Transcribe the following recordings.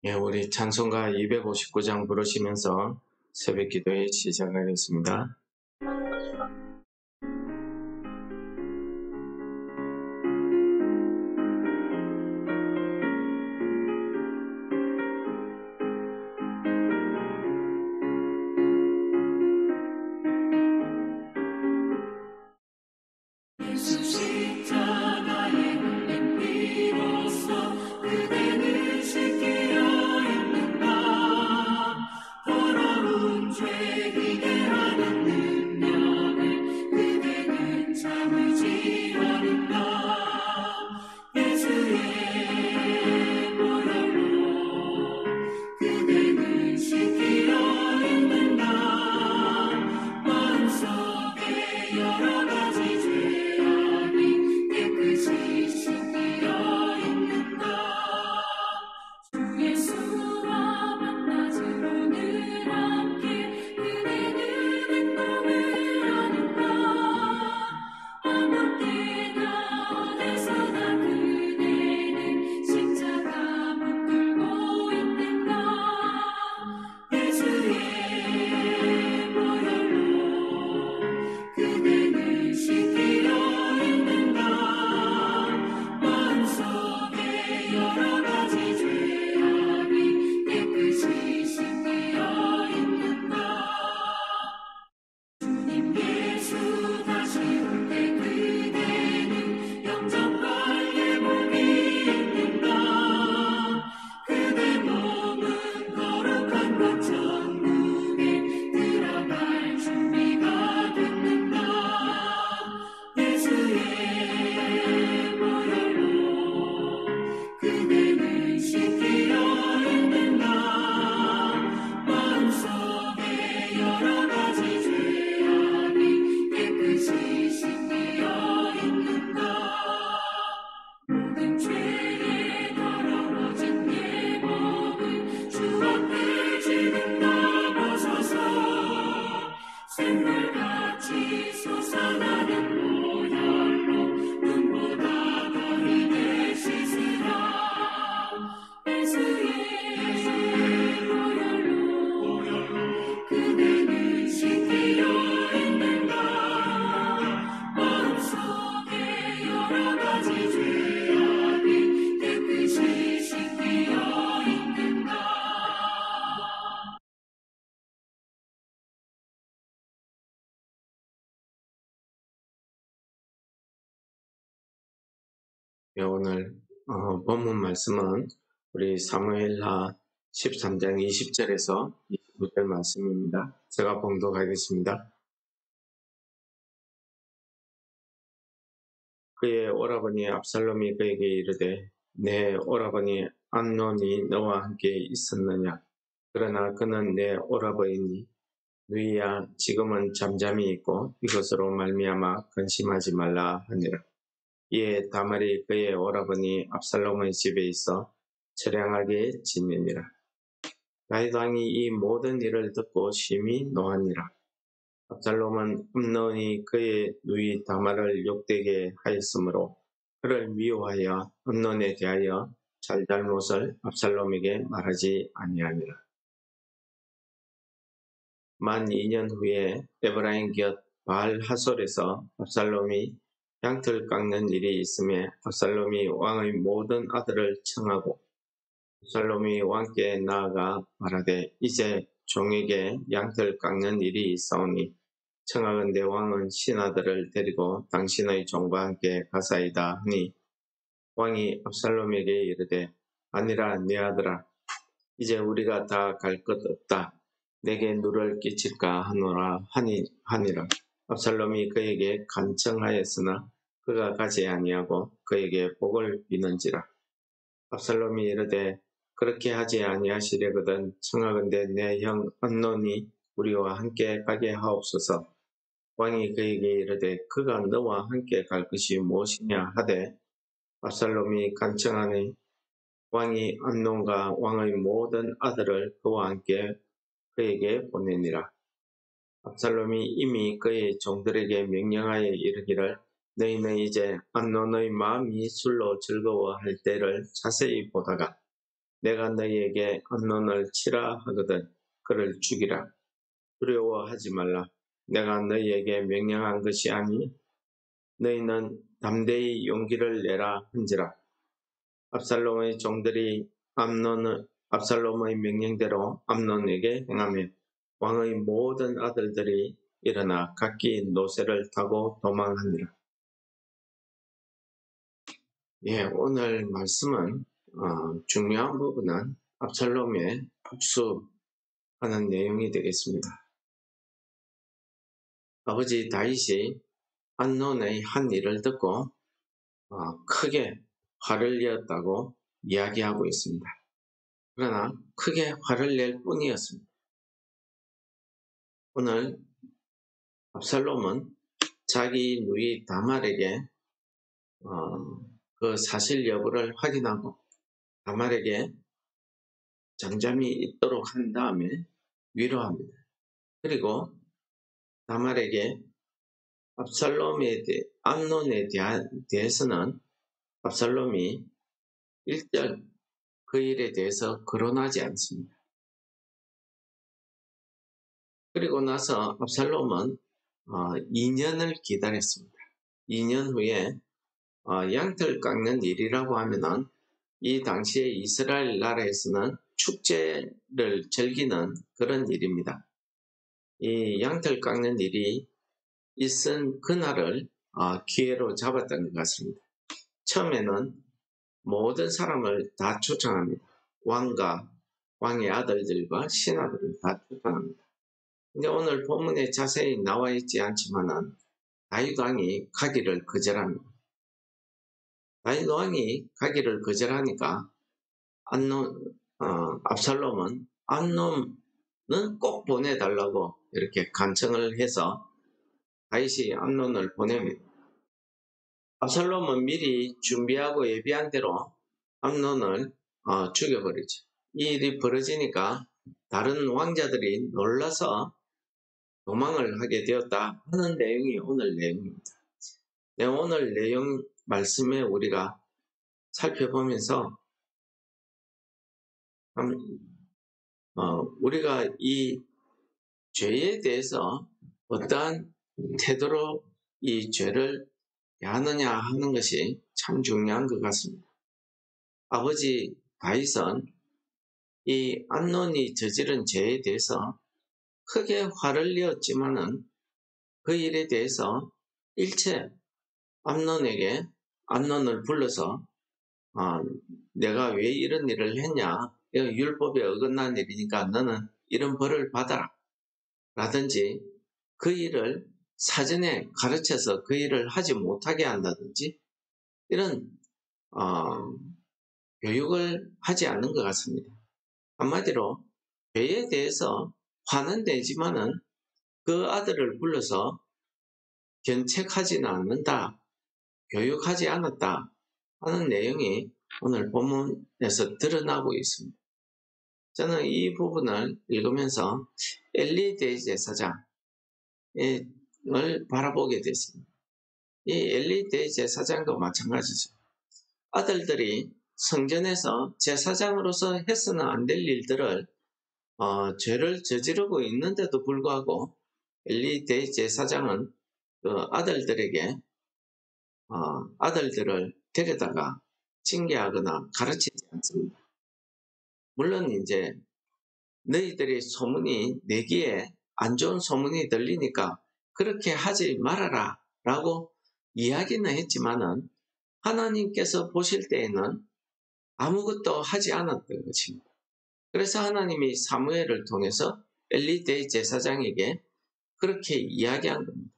예, 우리 찬송가 259장 부르시면서 새벽 기도회 시작하겠습니다. 예, 오늘 본문 말씀은 우리 사무엘하 13장 20절에서 29절 말씀입니다. 제가 봉독하겠습니다. 그의 오라버니 압살롬이 그에게 이르되 내 오라버니 암논이 너와 함께 있었느냐? 그러나 그는 내 오라버니니 누이야 지금은 잠잠히 있고 이것으로 말미암아 근심하지 말라 하니라. 이에 다말이 그의 오라버니 압살롬의 집에 있어 처량하게 지내니라. 다윗 왕이 이 모든 일을 듣고 심히 노하니라. 압살롬은 암논이 그의 누이 다말을 욕되게 하였으므로 그를 미워하여 암논에 대하여 잘잘못을 압살롬에게 말하지 아니하니라. 만 2년 후에 에브라임 곁 바알 하솔에서 압살롬이 양털 깎는 일이 있음에 압살롬이 왕의 모든 아들을 청하고 압살롬이 왕께 나아가 말하되 이제 종에게 양털 깎는 일이 있사오니 청하건대 왕은 신하들을 데리고 당신의 종과 함께 가사이다 하니 왕이 압살롬에게 이르되 아니라 내 아들아 이제 우리가 다 갈 것 없다. 내게 누를 끼칠까 하노라 하니라. 압살롬이 그에게 간청하였으나 그가 가지 아니하고 그에게 복을 비는지라. 압살롬이 이르되 그렇게 하지 아니하시려거든 청하건대 내 형 암논이 우리와 함께 가게 하옵소서. 왕이 그에게 이르되 그가 너와 함께 갈 것이 무엇이냐 하되 압살롬이 간청하니 왕이 암논과 왕의 모든 아들을 그와 함께 그에게 보내니라. 압살롬이 이미 그의 종들에게 명령하여 이르기를 너희는 이제 암논의 마음이 술로 즐거워할 때를 자세히 보다가 내가 너희에게 암논을 치라 하거든 그를 죽이라. 두려워하지 말라. 내가 너희에게 명령한 것이 아니 너희는 담대히 용기를 내라 한지라. 압살롬의 종들이 압살롬의 명령대로 암논에게 행하며 왕의 모든 아들들이 일어나 각기 노새를 타고 도망하니라. 오늘 말씀은 중요한 부분은 압살롬의 복수하는 내용이 되겠습니다. 아버지 다윗이 암논의 한 일을 듣고 크게 화를 내었다고 이야기하고 있습니다. 그러나 크게 화를 낼 뿐이었습니다. 오늘 압살롬은 자기 누이 다말에게 그 사실 여부를 확인하고 다말에게 잠잠히 있도록 한 다음에 위로합니다. 그리고 다말에게 암논에 대해서는 압살롬이 일절 그 일에 대해서 거론하지 않습니다. 그리고 나서 압살롬은 2년을 기다렸습니다. 2년 후에 양털 깎는 일이라고 하면은 이 당시에 이스라엘 나라에서는 축제를 즐기는 그런 일입니다. 이 양털 깎는 일이 있은 그날을 기회로 잡았던 것 같습니다. 처음에는 모든 사람을 다 초청합니다. 왕의 아들들과 신하들을 다 초청합니다. 근데 오늘 본문에 자세히 나와 있지 않지만은 다윗 왕이 가기를 거절합니다. 다윗 왕이 가기를 거절하니까 압살롬은 암논은 꼭 보내달라고 이렇게 간청을 해서 다윗이 암논을 보냅니다. 압살롬은 미리 준비하고 예비한 대로 암논을 죽여버리죠. 이 일이 벌어지니까 다른 왕자들이 놀라서 도망을 하게 되었다 하는 내용이 오늘 내용입니다. 오늘 내용 말씀에 우리가 살펴보면서 우리가 이 죄에 대해서 어떠한 태도로 이 죄를 대하느냐 하는 것이 참 중요한 것 같습니다. 아버지 다윗은 이 암논이 저지른 죄에 대해서 크게 화를 내었지만은 그 일에 대해서 일체 암논을 불러서 내가 왜 이런 일을 했냐, 율법에 어긋난 일이니까 너는 이런 벌을 받아라 라든지 그 일을 사전에 가르쳐서 그 일을 하지 못하게 한다든지 이런 교육을 하지 않는 것 같습니다. 한마디로 죄에 대해서 화는 내지만은 그 아들을 불러서 견책하지는 않는다, 교육하지 않았다 하는 내용이 오늘 본문에서 드러나고 있습니다. 저는 이 부분을 읽으면서 엘리 대제사장을 바라보게 됐습니다. 이 엘리 대제사장도 마찬가지죠. 아들들이 성전에서 제사장으로서 해서는 안 될 일들을 죄를 저지르고 있는데도 불구하고 엘리 대제사장은 그 아들들을 데려다가 징계하거나 가르치지 않습니다. 물론 이제 너희들의 소문이 내기에 안 좋은 소문이 들리니까 그렇게 하지 말아라 라고 이야기는 했지만은 하나님께서 보실 때에는 아무것도 하지 않았던 것입니다. 그래서 하나님이 사무엘을 통해서 엘리 대제사장에게 그렇게 이야기한 겁니다.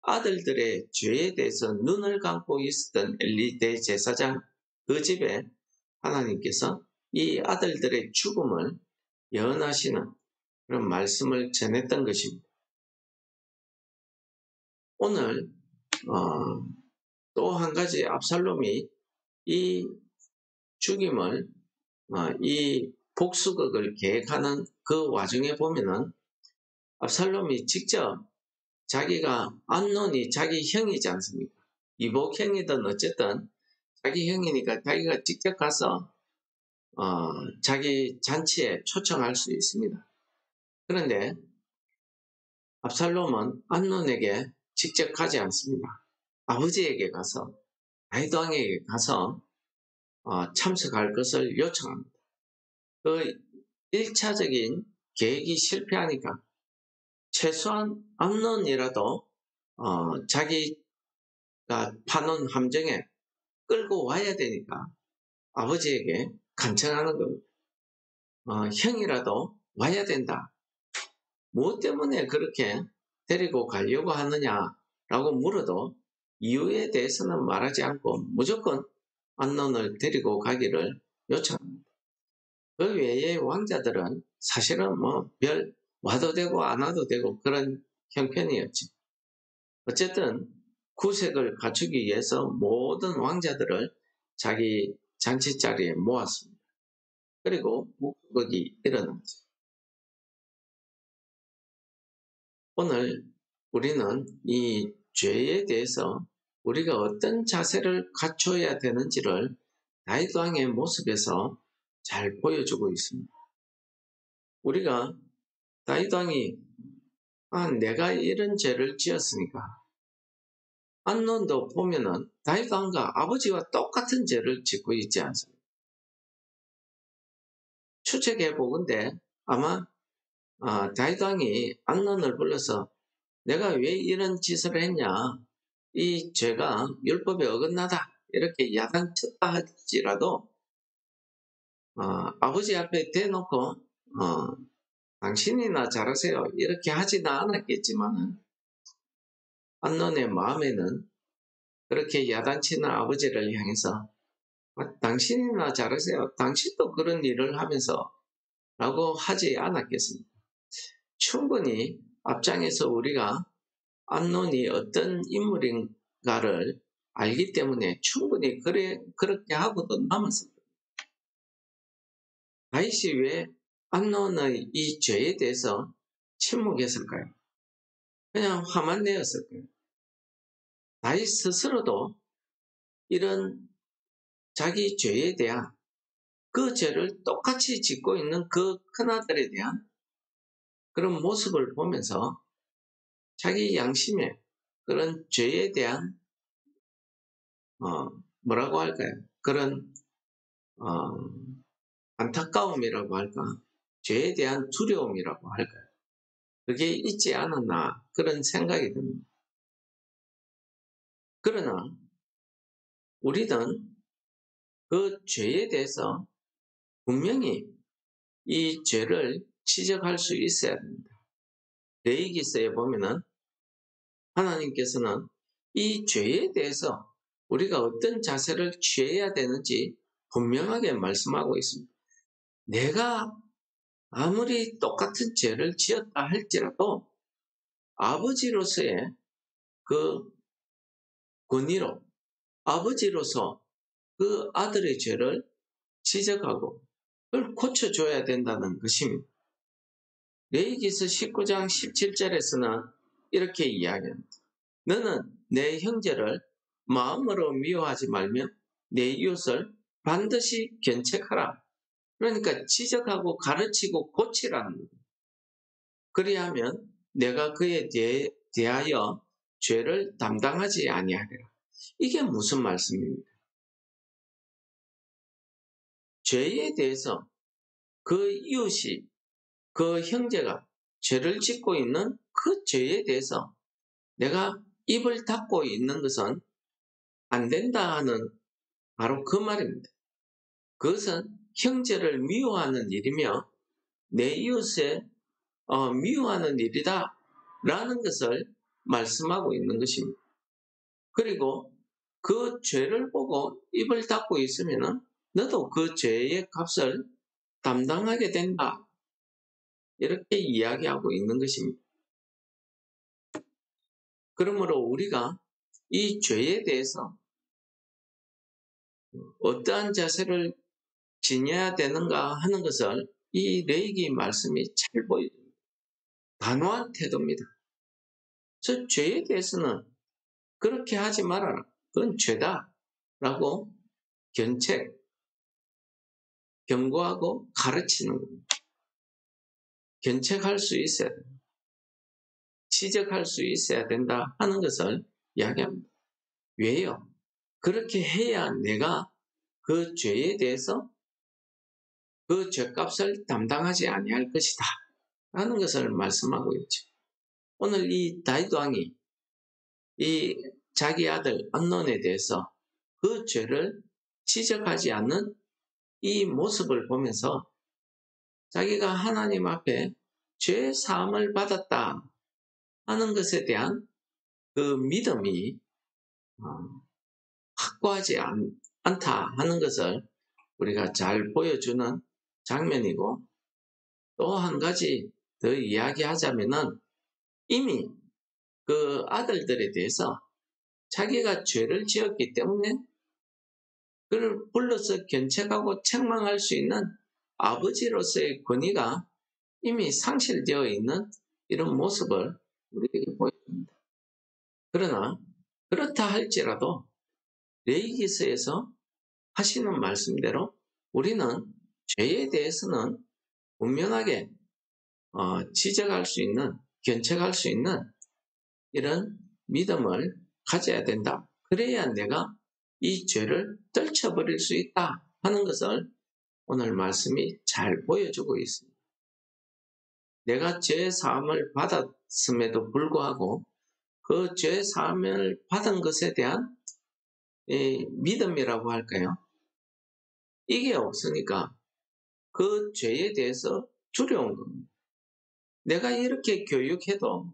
아들들의 죄에 대해서 눈을 감고 있었던 엘리 대제사장 그 집에 하나님께서 이 아들들의 죽음을 예언하시는 그런 말씀을 전했던 것입니다. 오늘 또 한 가지 압살롬이 이 죽임을 이 복수극을 계획하는 그 와중에 보면은 압살롬이 직접 암논이 자기 형이지 않습니까? 이복 형이든 어쨌든 자기 형이니까 자기가 직접 가서 자기 잔치에 초청할 수 있습니다. 그런데 압살롬은 암논에게 직접 가지 않습니다. 아버지에게 가서 다윗 왕에게 가서 참석할 것을 요청합니다. 그 1차적인 계획이 실패하니까 최소한 암논이라도 자기가 파놓은 함정에 끌고 와야 되니까 아버지에게 간청하는 겁니다. 형이라도 와야 된다. 무엇 때문에 그렇게 데리고 가려고 하느냐라고 물어도 이유에 대해서는 말하지 않고 무조건 암논을 데리고 가기를 요청합니다. 그 외의 왕자들은 사실은 별 와도 되고 안 와도 되고 그런 형편이었지. 어쨌든 구색을 갖추기 위해서 모든 왕자들을 자기 잔치 자리에 모았습니다. 그리고 묵극이 일어났죠. 오늘 우리는 이 죄에 대해서 우리가 어떤 자세를 갖춰야 되는지를 다윗 왕의 모습에서 잘 보여주고 있습니다. 우리가 다윗 왕이 내가 이런 죄를 지었으니까 암논도 보면은 다윗 왕과 아버지와 똑같은 죄를 짓고 있지 않습니까? 추측해 보건대 아마 다윗 왕이 암논을 불러서 내가 왜 이런 짓을 했냐, 이 죄가 율법에 어긋나다 이렇게 야단쳤다 할지라도 아버지 앞에 대놓고 당신이나 잘하세요 이렇게 하지는 않았겠지만 암논의 마음에는 그렇게 야단치는 아버지를 향해서 당신이나 잘하세요, 당신도 그런 일을 하면서 라고 하지 않았겠습니까? 충분히 앞장에서 우리가 암논이 어떤 인물인가를 알기 때문에 충분히 그렇게 하고도 남았을 겁니다. 다윗이 왜 암논의 이 죄에 대해서 침묵했을까요? 그냥 화만 내었을까요? 다윗 스스로도 이런 자기 죄에 대한 그 죄를 똑같이 짓고 있는 그 큰아들에 대한 그런 모습을 보면서 자기 양심에 그런 죄에 대한 뭐라고 할까요? 그런 안타까움이라고 할까? 죄에 대한 두려움이라고 할까요? 그게 있지 않았나 그런 생각이 듭니다. 그러나 우리는 그 죄에 대해서 분명히 이 죄를 지적할 수 있어야 됩니다. 레위기서에 보면은 하나님께서는 이 죄에 대해서 우리가 어떤 자세를 취해야 되는지 분명하게 말씀하고 있습니다. 내가 아무리 똑같은 죄를 지었다 할지라도 아버지로서의 그 권위로 아버지로서 그 아들의 죄를 지적하고 그걸 고쳐줘야 된다는 것입니다. 레위기서 19장 17절에서는 이렇게 이야기합니다. 너는 내 형제를 마음으로 미워하지 말며 내 이웃을 반드시 견책하라. 그러니까 지적하고 가르치고 고치라는 거예요. 그리하면 내가 그에 대하여 죄를 담당하지 아니하리라. 이게 무슨 말씀입니까? 죄에 대해서 그 이웃이, 그 형제가 죄를 짓고 있는 그 죄에 대해서 내가 입을 닫고 있는 것은 안 된다 하는 바로 그 말입니다. 그것은 형제를 미워하는 일이며 내 이웃을 미워하는 일이다 라는 것을 말씀하고 있는 것입니다. 그리고 그 죄를 보고 입을 닫고 있으면 너도 그 죄의 값을 담당하게 된다. 이렇게 이야기하고 있는 것입니다. 그러므로 우리가 이 죄에 대해서 어떠한 자세를 지녀야 되는가 하는 것을 이 레위기 말씀이 잘 보여줍니다. 단호한 태도입니다. 그래서 죄에 대해서는 그렇게 하지 말아라. 그건 죄다. 라고 견책, 경고하고 가르치는 겁니다. 견책할 수 있어야 된다. 지적할 수 있어야 된다 하는 것을 이야기합니다. 왜요? 그렇게 해야 내가 그 죄에 대해서 그 죄값을 담당하지 아니할 것이다 라는 것을 말씀하고 있죠. 오늘 이 다윗 왕이 이 자기 아들 암논에 대해서 그 죄를 지적하지 않는 이 모습을 보면서 자기가 하나님 앞에 죄 사함을 받았다 하는 것에 대한 그 믿음이 확고하지 않다 하는 것을 우리가 잘 보여주는 장면이고, 또 한 가지 더 이야기하자면은 이미 그 아들들에 대해서 자기가 죄를 지었기 때문에 그를 불러서 견책하고 책망할 수 있는 아버지로서의 권위가 이미 상실되어 있는 이런 모습을 우리에게 보여줍니다. 그러나 그렇다 할지라도 레위기서에서 하시는 말씀대로 우리는 죄에 대해서는 분명하게 지적할 수 있는, 견책할 수 있는 이런 믿음을 가져야 된다. 그래야 내가 이 죄를 떨쳐버릴 수 있다 하는 것을 오늘 말씀이 잘 보여주고 있습니다. 내가 죄 사함을 받았음에도 불구하고 그 죄 사함을 받은 것에 대한 믿음이라고 할까요? 이게 없으니까 그 죄에 대해서 두려운 겁니다. 내가 이렇게 교육해도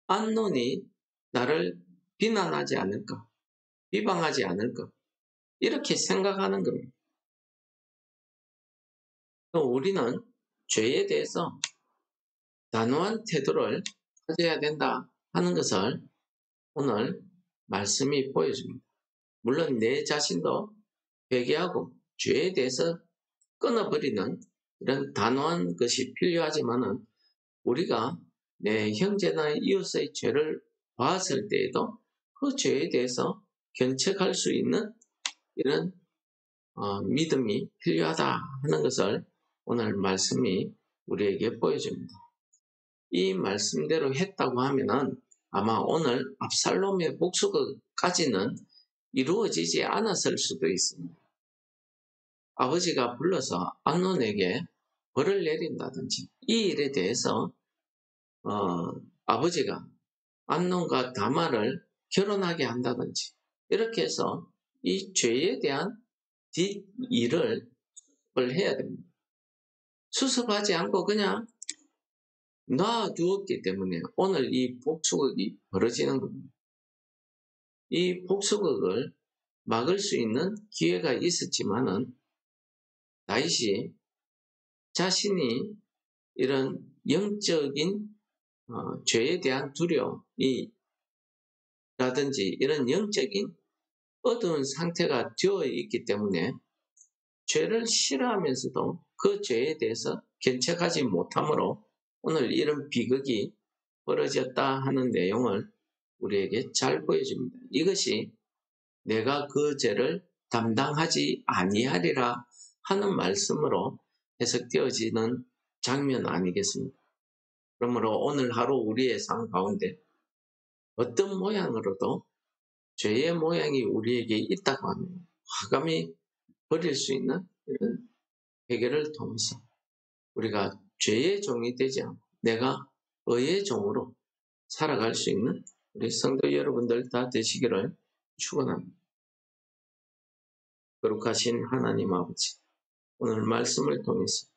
암논이 나를 비난하지 않을까, 비방하지 않을까, 이렇게 생각하는 겁니다. 또 우리는 죄에 대해서 단호한 태도를 가져야 된다 하는 것을 오늘 말씀이 보여줍니다. 물론 내 자신도 회개하고 죄에 대해서 끊어버리는 이런 단호한 것이 필요하지만은 우리가 내 형제나 이웃의 죄를 봤을 때에도 그 죄에 대해서 견책할 수 있는 이런 믿음이 필요하다 하는 것을 오늘 말씀이 우리에게 보여줍니다. 이 말씀대로 했다고 하면은 아마 오늘 압살롬의 복수까지는 이루어지지 않았을 수도 있습니다. 아버지가 불러서 암논에게 벌을 내린다든지 이 일에 대해서 아버지가 암논과 다말을 결혼하게 한다든지 이렇게 해서 이 죄에 대한 뒷일을 해야 됩니다. 수습하지 않고 그냥 놔두었기 때문에 오늘 이 복수극이 벌어지는 겁니다. 이 복수극을 막을 수 있는 기회가 있었지만은 다윗이 자신이 이런 영적인 죄에 대한 두려움이라든지 이런 영적인 어두운 상태가 되어 있기 때문에 죄를 싫어하면서도 그 죄에 대해서 견책하지 못하므로 오늘 이런 비극이 벌어졌다 하는 내용을 우리에게 잘 보여줍니다. 이것이 내가 그 죄를 담당하지 아니하리라 하는 말씀으로 해석되어지는 장면 아니겠습니까? 그러므로 오늘 하루 우리의 삶 가운데 어떤 모양으로도 죄의 모양이 우리에게 있다고 하면 과감히 버릴 수 있는 이런 해결을 통해서 우리가 죄의 종이 되지 않고 내가 의의 종으로 살아갈 수 있는 우리 성도 여러분들 다 되시기를 축원합니다. 거룩하신 하나님 아버지, 오늘 말씀을 통해서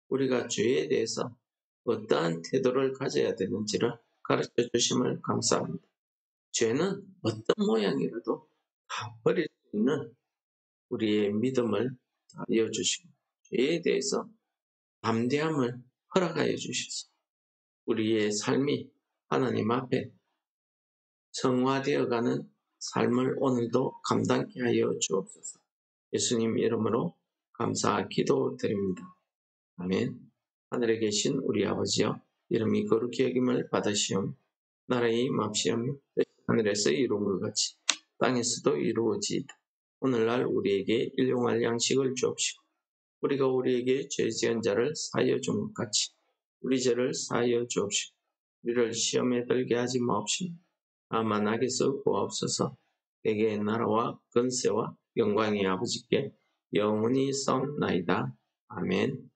우리가 죄에 대해서 어떠한 태도를 가져야 되는지를 가르쳐 주심을 감사합니다. 죄는 어떤 모양이라도 다 버릴 수 있는 우리의 믿음을 다하여 주시고 죄에 대해서 담대함을 허락하여 주셔서 우리의 삶이 하나님 앞에 성화되어가는 삶을 오늘도 감당케 하여 주옵소서. 예수님 이름으로 감사 기도드립니다. 아멘. 하늘에 계신 우리 아버지여, 이름이 거룩히 여김을 받으시오. 나라의 임합시오며 하늘에서 이룬 것 같이 땅에서도 이루어지이다. 오늘날 우리에게 일용할 양식을 주옵시고 우리가 우리에게 죄 지은 자를 사하여 준 것 같이 우리 죄를 사하여 주옵시고 우리를 시험에 들게 하지 마옵시고 다만 악에서 구하옵소서. 대개의 나라와 권세와 영광이 아버지께 영원히 싸움나이다. 아멘.